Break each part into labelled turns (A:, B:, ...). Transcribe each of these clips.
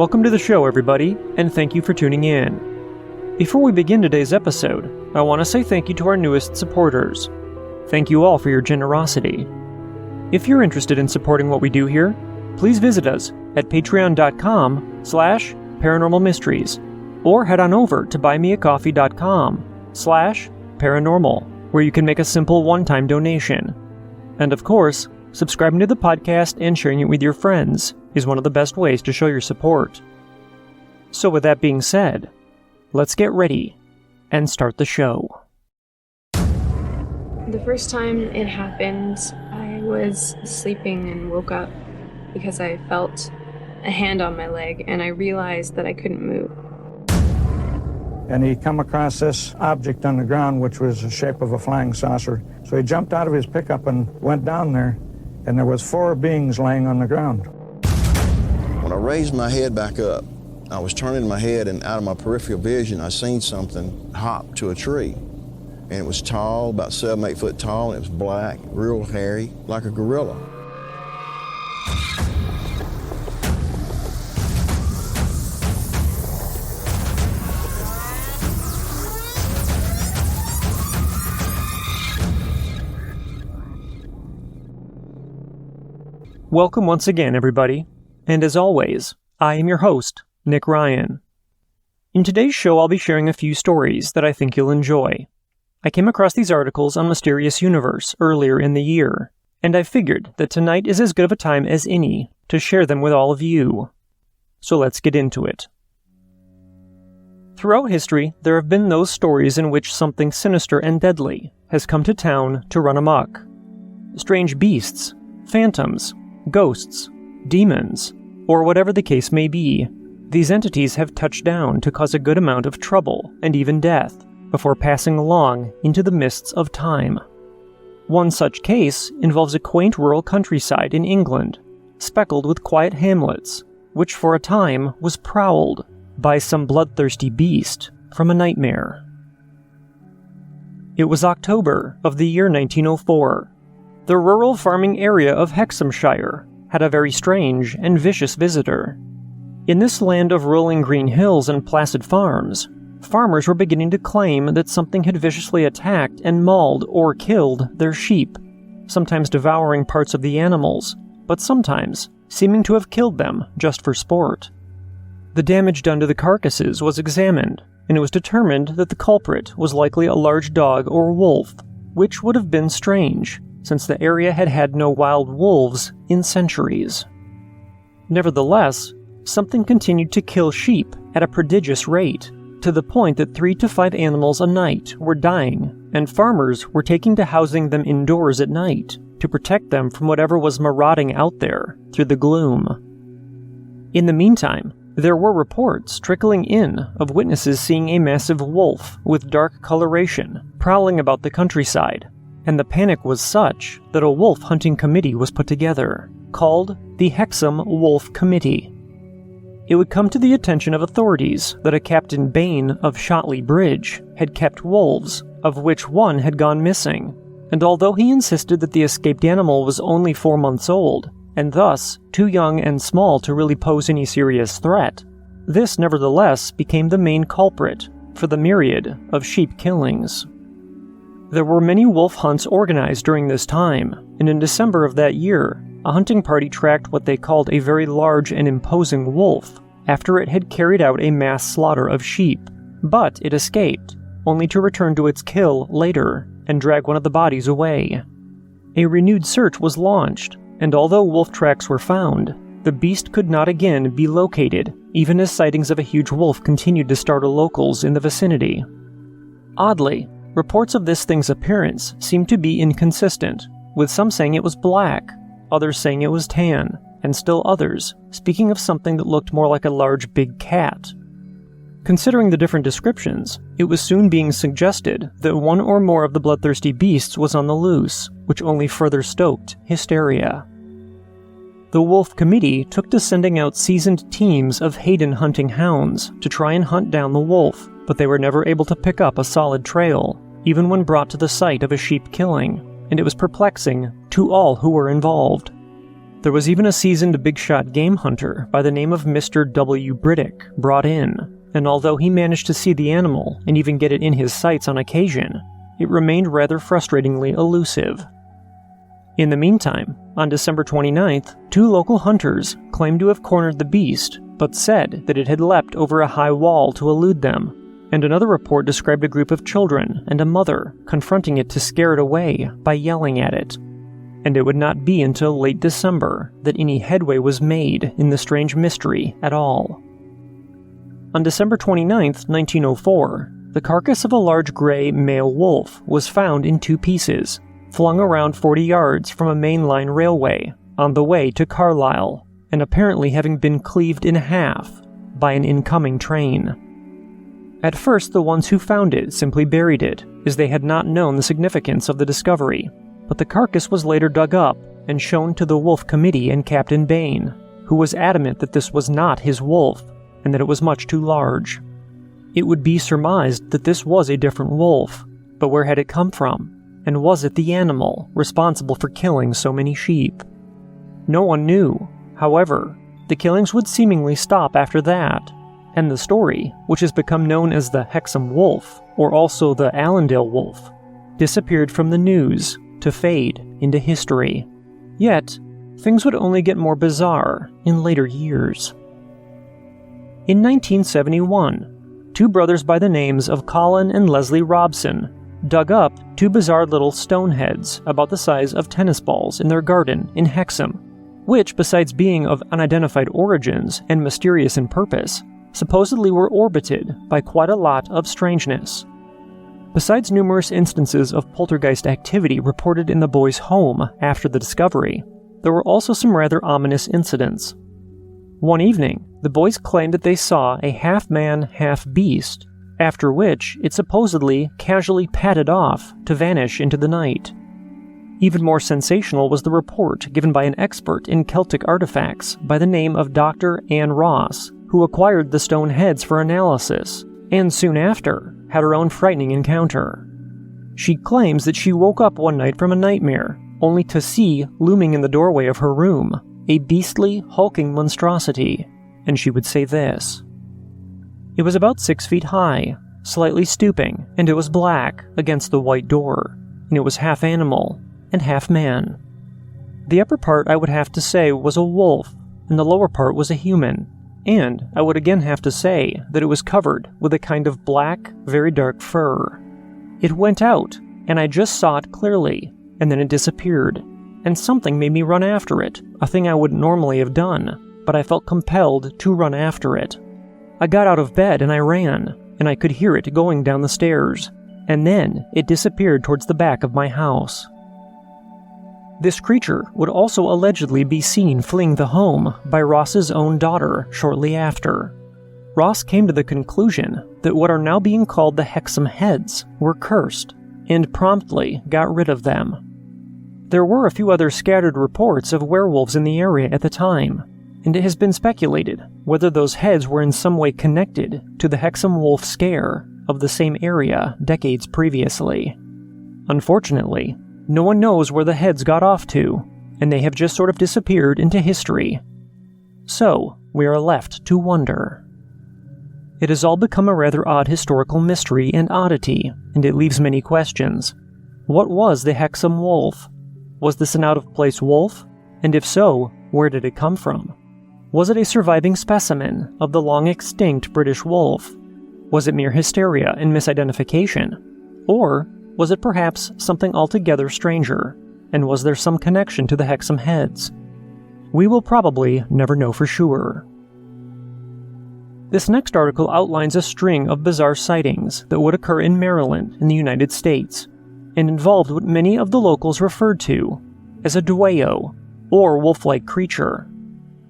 A: Welcome to the show, everybody, and thank you for tuning in. Before we begin today's episode, I want to say thank you to our newest supporters. Thank you all for your generosity. If you're interested in supporting what we do here, please visit us at patreon.com/paranormalmysteries or head on over to buymeacoffee.com/paranormal, where you can make a simple one-time donation. And of course, subscribing to the podcast and sharing it with your friends is one of the best ways to show your support. So with that being said, let's get ready and start the show.
B: The first time it happened, I was sleeping and woke up because I felt a hand on my leg and I realized that I couldn't move.
C: And he come across this object on the ground, which was the shape of a flying saucer. So he jumped out of his pickup and went down there, and there was 4 beings laying on the ground.
D: When I raised my head back up, I was turning my head, and out of my peripheral vision, I seen something hop to a tree. And it was tall, about 7-8 foot tall, and it was black, real hairy, like a gorilla.
A: Welcome once again, everybody. And as always, I am your host, Nick Ryan. In today's show, I'll be sharing a few stories that I think you'll enjoy. I came across these articles on Mysterious Universe earlier in the year, and I figured that tonight is as good of a time as any to share them with all of you. So let's get into it. Throughout history, there have been those stories in which something sinister and deadly has come to town to run amok. Strange beasts, phantoms, ghosts, demons, or whatever the case may be, these entities have touched down to cause a good amount of trouble and even death before passing along into the mists of time. One such case involves a quaint rural countryside in England, speckled with quiet hamlets, which for a time was prowled by some bloodthirsty beast from a nightmare. It was October of the year 1904. The rural farming area of Hexhamshire had a very strange and vicious visitor. In this land of rolling green hills and placid farms, farmers were beginning to claim that something had viciously attacked and mauled or killed their sheep, sometimes devouring parts of the animals, but sometimes seeming to have killed them just for sport. The damage done to the carcasses was examined, and it was determined that the culprit was likely a large dog or wolf, which would have been strange, since the area had had no wild wolves in centuries. Nevertheless, something continued to kill sheep at a prodigious rate, to the point that 3 to 5 animals a night were dying, and farmers were taking to housing them indoors at night to protect them from whatever was marauding out there through the gloom. In the meantime, there were reports trickling in of witnesses seeing a massive wolf with dark coloration prowling about the countryside, and the panic was such that a wolf hunting committee was put together, called the Hexham Wolf Committee. It would come to the attention of authorities that a Captain Bain of Shotley Bridge had kept wolves, of which one had gone missing, and although he insisted that the escaped animal was only 4 months old, and thus too young and small to really pose any serious threat, this nevertheless became the main culprit for the myriad of sheep killings. There were many wolf hunts organized during this time, and in December of that year, a hunting party tracked what they called a very large and imposing wolf after it had carried out a mass slaughter of sheep, but it escaped, only to return to its kill later and drag one of the bodies away. A renewed search was launched, and although wolf tracks were found, the beast could not again be located, even as sightings of a huge wolf continued to startle locals in the vicinity. Oddly, reports of this thing's appearance seemed to be inconsistent, with some saying it was black, others saying it was tan, and still others speaking of something that looked more like a large big cat. Considering the different descriptions, it was soon being suggested that one or more of the bloodthirsty beasts was on the loose, which only further stoked hysteria. The Wolf Committee took to sending out seasoned teams of Hayden hunting hounds to try and hunt down the wolf, but they were never able to pick up a solid trail, even when brought to the site of a sheep killing, and it was perplexing to all who were involved. There was even a seasoned big-shot game hunter by the name of Mr. W. Briddick brought in, and although he managed to see the animal and even get it in his sights on occasion, it remained rather frustratingly elusive. In the meantime, on December 29th, 2 local hunters claimed to have cornered the beast, but said that it had leapt over a high wall to elude them, and another report described a group of children and a mother confronting it to scare it away by yelling at it. And it would not be until late December that any headway was made in the strange mystery at all. On December 29th, 1904, the carcass of a large gray male wolf was found in 2 pieces, flung around 40 yards from a mainline railway on the way to Carlisle, and apparently having been cleaved in half by an incoming train. At first, the ones who found it simply buried it, as they had not known the significance of the discovery, but the carcass was later dug up and shown to the Wolf Committee and Captain Bain, who was adamant that this was not his wolf, and that it was much too large. It would be surmised that this was a different wolf, but where had it come from? And was it the animal responsible for killing so many sheep? No one knew. However, the killings would seemingly stop after that, and the story, which has become known as the Hexham Wolf, or also the Allendale Wolf, disappeared from the news to fade into history. Yet, things would only get more bizarre in later years. In 1971, 2 brothers by the names of Colin and Leslie Robson dug up 2 bizarre little stone heads about the size of tennis balls in their garden in Hexham, which, besides being of unidentified origins and mysterious in purpose, supposedly were orbited by quite a lot of strangeness. Besides numerous instances of poltergeist activity reported in the boys' home after the discovery, there were also some rather ominous incidents. One evening, the boys claimed that they saw a half-man, half-beast, after which it supposedly casually padded off to vanish into the night. Even more sensational was the report given by an expert in Celtic artifacts by the name of Dr. Anne Ross, who acquired the stone heads for analysis, and soon after had her own frightening encounter. She claims that she woke up one night from a nightmare, only to see, looming in the doorway of her room, a beastly, hulking monstrosity, and she would say this: "It was about 6 feet high, slightly stooping, and it was black against the white door, and it was half animal and half man. The upper part, I would have to say, was a wolf, and the lower part was a human, and I would again have to say that it was covered with a kind of black, very dark fur. It went out, and I just saw it clearly, and then it disappeared, and something made me run after it, a thing I wouldn't normally have done, but I felt compelled to run after it. I got out of bed and I ran, and I could hear it going down the stairs, and then it disappeared towards the back of my house." This creature would also allegedly be seen fleeing the home by Ross's own daughter shortly after. Ross came to the conclusion that what are now being called the Hexham heads were cursed, and promptly got rid of them. There were a few other scattered reports of werewolves in the area at the time, and it has been speculated whether those heads were in some way connected to the Hexham wolf scare of the same area decades previously. Unfortunately, no one knows where the heads got off to, and they have just sort of disappeared into history. So, we are left to wonder. It has all become a rather odd historical mystery and oddity, and it leaves many questions. What was the Hexham wolf? Was this an out-of-place wolf? And if so, where did it come from? Was it a surviving specimen of the long-extinct British wolf? Was it mere hysteria and misidentification? Or was it perhaps something altogether stranger? And was there some connection to the Hexham heads? We will probably never know for sure. This next article outlines a string of bizarre sightings that would occur in Maryland in the United States, and involved what many of the locals referred to as a dueo, or wolf-like creature.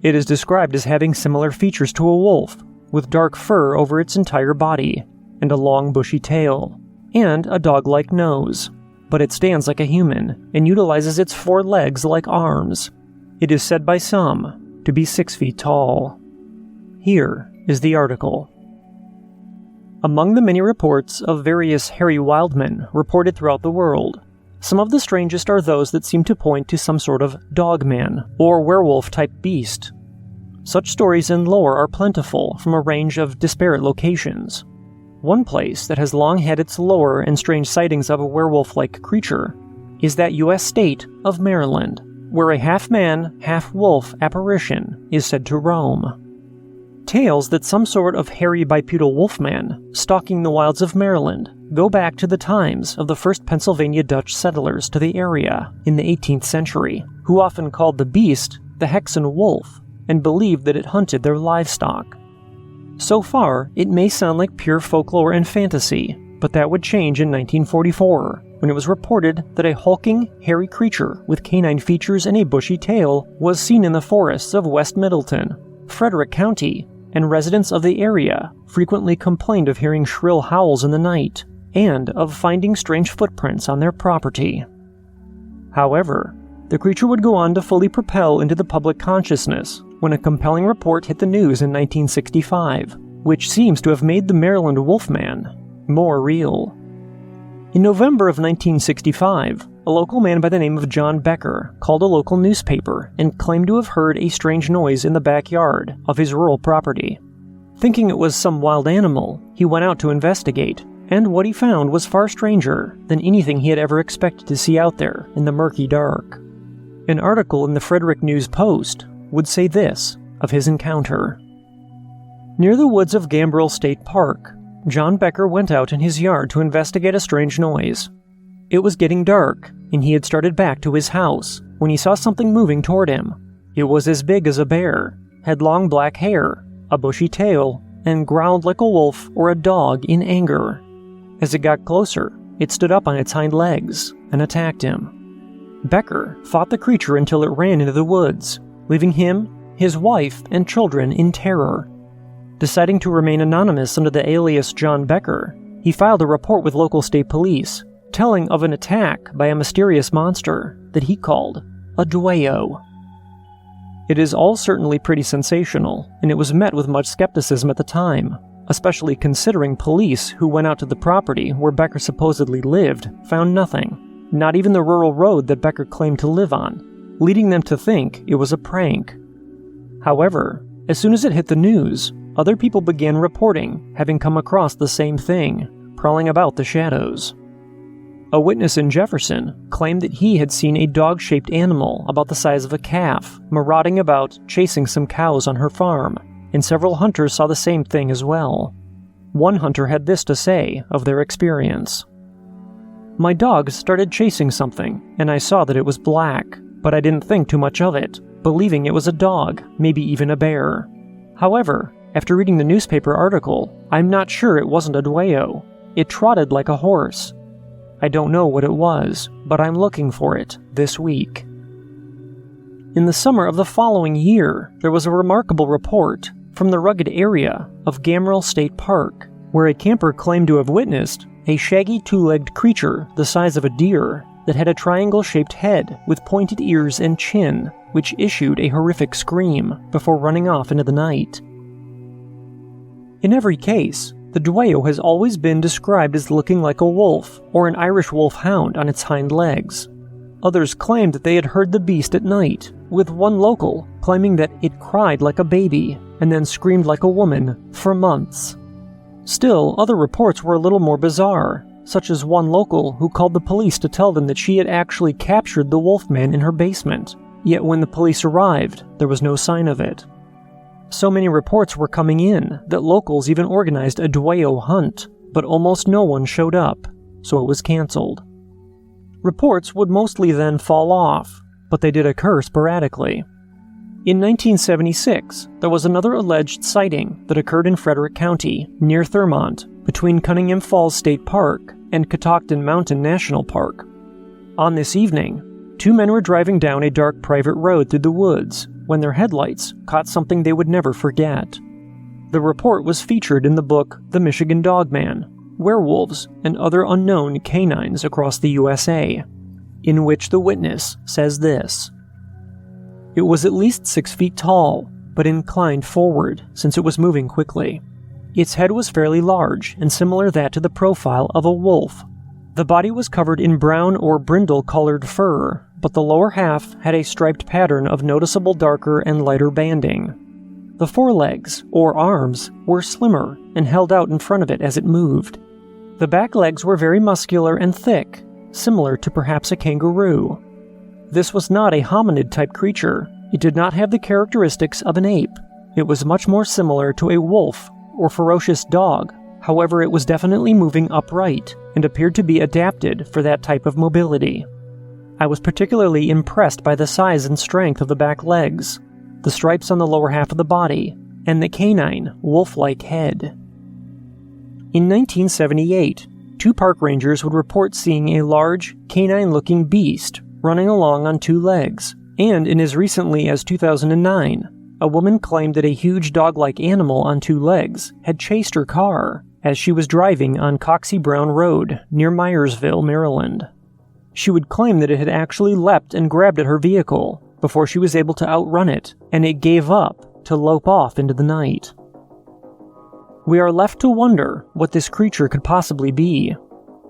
A: It is described as having similar features to a wolf, with dark fur over its entire body, and a long bushy tail, and a dog-like nose, but it stands like a human, and utilizes its 4 legs like arms. It is said by some to be 6 feet tall. Here is the article. Among the many reports of various hairy wildmen reported throughout the world, Some of the strangest are those that seem to point to some sort of dogman or werewolf-type beast. Such stories and lore are plentiful from a range of disparate locations. One place that has long had its lore and strange sightings of a werewolf-like creature is that U.S. state of Maryland, where a half-man, half-wolf apparition is said to roam. Tales that some sort of hairy bipedal wolfman stalking the wilds of Maryland go back to the times of the first Pennsylvania Dutch settlers to the area in the 18th century, who often called the beast the Hexham wolf and believed that it hunted their livestock. So far, it may sound like pure folklore and fantasy, but that would change in 1944, when it was reported that a hulking, hairy creature with canine features and a bushy tail was seen in the forests of West Middleton, Frederick County, and residents of the area frequently complained of hearing shrill howls in the night and of finding strange footprints on their property. However, the creature would go on to fully propel into the public consciousness when a compelling report hit the news in 1965, which seems to have made the Maryland Wolfman more real. In November of 1965, a local man by the name of John Becker called a local newspaper and claimed to have heard a strange noise in the backyard of his rural property. Thinking it was some wild animal, he went out to investigate, and what he found was far stranger than anything he had ever expected to see out there in the murky dark. An article in the Frederick News Post would say this of his encounter. Near the woods of Gambrill State Park, John Becker went out in his yard to investigate a strange noise. It was getting dark, and he had started back to his house when he saw something moving toward him. It was as big as a bear, had long black hair, a bushy tail, and growled like a wolf or a dog in anger. As it got closer, it stood up on its hind legs and attacked him. Becker fought the creature until it ran into the woods, leaving him, his wife, and children in terror. Deciding to remain anonymous under the alias John Becker, he filed a report with local state police, telling of an attack by a mysterious monster that he called a Dueo. It is all certainly pretty sensational, and it was met with much skepticism at the time, especially considering police who went out to the property where Becker supposedly lived found nothing, not even the rural road that Becker claimed to live on, leading them to think it was a prank. However, as soon as it hit the news, other people began reporting having come across the same thing, prowling about the shadows. A witness in Jefferson claimed that he had seen a dog-shaped animal about the size of a calf marauding about chasing some cows on her farm, and several hunters saw the same thing as well. One hunter had this to say of their experience. "My dogs started chasing something, and I saw that it was black, but I didn't think too much of it, believing it was a dog, maybe even a bear. However, after reading the newspaper article, I'm not sure it wasn't a Dueo. It trotted like a horse. I don't know what it was, but I'm looking for it this week." In the summer of the following year, there was a remarkable report from the rugged area of Gambrill State Park, where a camper claimed to have witnessed a shaggy two-legged creature the size of a deer that had a triangle-shaped head with pointed ears and chin, which issued a horrific scream before running off into the night. In every case, the Dueo has always been described as looking like a wolf or an Irish wolfhound on its hind legs. Others claimed that they had heard the beast at night, with one local claiming that it cried like a baby and then screamed like a woman for months. Still, other reports were a little more bizarre, such as one local who called the police to tell them that she had actually captured the wolfman in her basement, yet when the police arrived, there was no sign of it. So many reports were coming in that locals even organized a Dueo hunt, but almost no one showed up, so it was canceled. Reports would mostly then fall off, but they did occur sporadically. In 1976, there was another alleged sighting that occurred in Frederick County, near Thurmont, between Cunningham Falls State Park and Catoctin Mountain National Park. On this evening, two men were driving down a dark private road through the woods when their headlights caught something they would never forget. The report was featured in the book The Michigan Dogman, Werewolves and Other Unknown Canines Across the USA, in which the witness says this: "It was at least 6 feet tall, but inclined forward since it was moving quickly. Its head was fairly large and similar that to the profile of a wolf. The body was covered in brown or brindle-colored fur, but the lower half had a striped pattern of noticeable darker and lighter banding. The forelegs, or arms, were slimmer and held out in front of it as it moved. The back legs were very muscular and thick, similar to perhaps a kangaroo. This was not a hominid-type creature. It did not have the characteristics of an ape. It was much more similar to a wolf or ferocious dog. However, it was definitely moving upright and appeared to be adapted for that type of mobility. I was particularly impressed by the size and strength of the back legs, the stripes on the lower half of the body, and the canine, wolf-like head. In 1978, 2 park rangers would report seeing a large, canine-looking beast running along on 2 legs, and in as recently as 2009, a woman claimed that a huge dog-like animal on 2 legs had chased her car as she was driving on Coxey Brown Road near Myersville, Maryland. She would claim that it had actually leapt and grabbed at her vehicle before she was able to outrun it, and it gave up to lope off into the night. We are left to wonder what this creature could possibly be.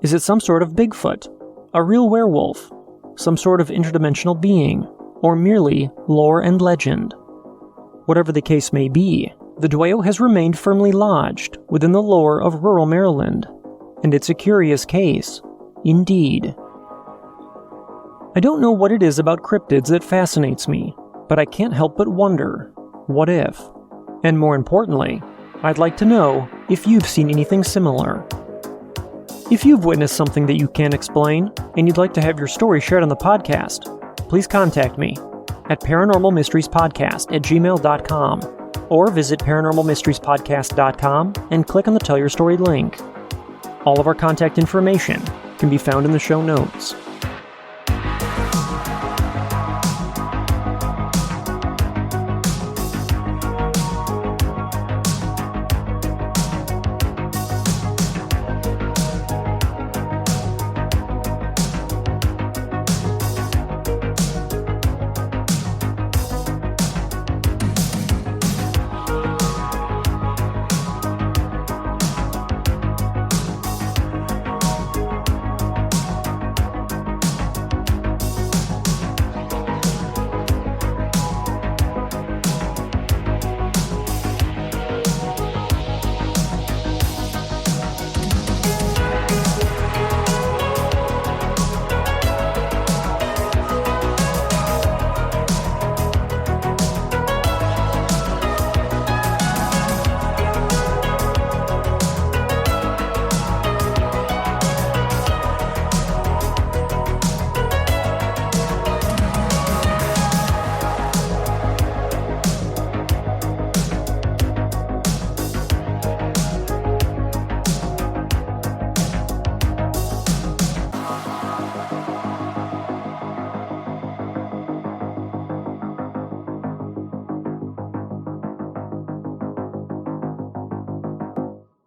A: Is it some sort of Bigfoot, a real werewolf, some sort of interdimensional being, or merely lore and legend? Whatever the case may be, the Dueo has remained firmly lodged within the lore of rural Maryland, and it's a curious case, indeed. I don't know what it is about cryptids that fascinates me, but I can't help but wonder, what if? And more importantly, I'd like to know if you've seen anything similar. If you've witnessed something that you can't explain, and you'd like to have your story shared on the podcast, please contact me at paranormalmysteriespodcast@gmail.com, or visit paranormalmysteriespodcast.com and click on the Tell Your Story link. All of our contact information can be found in the show notes.